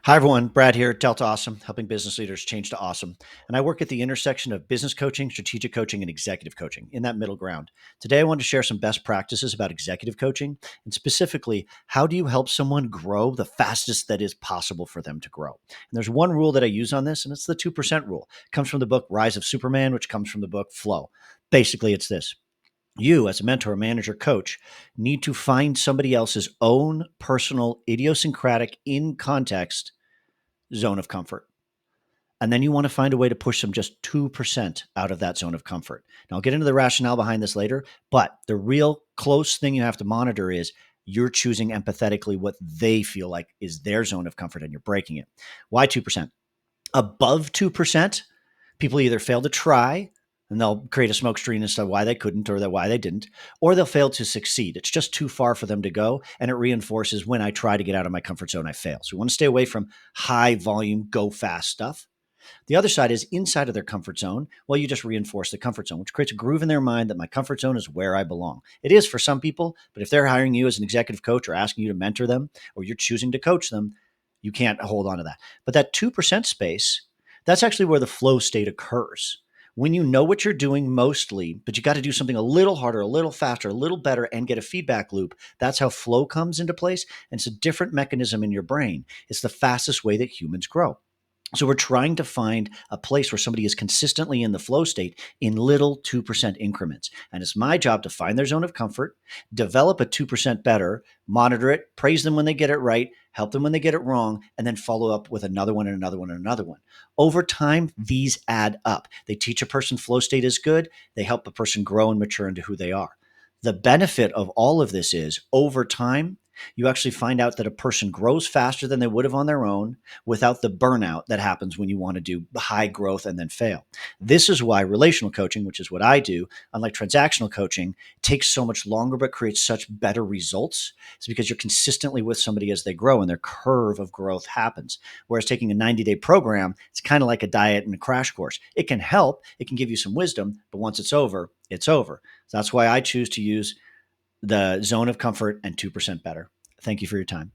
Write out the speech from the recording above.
Hi, everyone. Brad here at Delta Awesome, helping business leaders change to awesome. And I work at the intersection of business coaching, strategic coaching, and executive coaching in that middle ground. Today, I want to share some best practices about executive coaching and specifically, how do you help someone grow the fastest that is possible for them to grow? And there's one rule that I use on this, and it's the 2% rule. It comes from the book Rise of Superman, which comes from the book Flow. Basically, it's this. You, as a mentor, manager, coach, need to find somebody else's own personal, idiosyncratic, in context zone of comfort. And then you want to find a way to push them just 2% out of that zone of comfort. Now, I'll get into the rationale behind this later, but the real close thing you have to monitor is you're choosing empathetically what they feel like is their zone of comfort and you're breaking it. Why 2%? Above 2%, people either fail to try and they'll create a smoke screen as to why they couldn't or why they didn't, or they'll fail to succeed. It's just too far for them to go. And it reinforces when I try to get out of my comfort zone, I fail. So we want to stay away from high volume, go fast stuff. The other side is inside of their comfort zone. Well, you just reinforce the comfort zone, which creates a groove in their mind that my comfort zone is where I belong. It is for some people, but if they're hiring you as an executive coach or asking you to mentor them or you're choosing to coach them, you can't hold on to that. But that 2% space, that's actually where the flow state occurs. When you know what you're doing mostly, but you got to do something a little harder, a little faster, a little better, and get a feedback loop, that's how flow comes into place. And it's a different mechanism in your brain. It's the fastest way that humans grow. So we're trying to find a place where somebody is consistently in the flow state in little 2% increments. And it's my job to find their zone of comfort, develop a 2% better, monitor it, praise them when they get it right, help them when they get it wrong, and then follow up with another one and another one and another one. Over time, these add up. They teach a person flow state is good. They help a person grow and mature into who they are. The benefit of all of this is over time, you actually find out that a person grows faster than they would have on their own without the burnout that happens when you want to do high growth and then fail. This is why relational coaching, which is what I do, unlike transactional coaching, takes so much longer but creates such better results. It's because you're consistently with somebody as they grow and their curve of growth happens. Whereas taking a 90-day program, it's kind of like a diet and a crash course. It can help, it can give you some wisdom, but once it's over, it's over. So that's why I choose to use the zone of comfort and 2% better. Thank you for your time.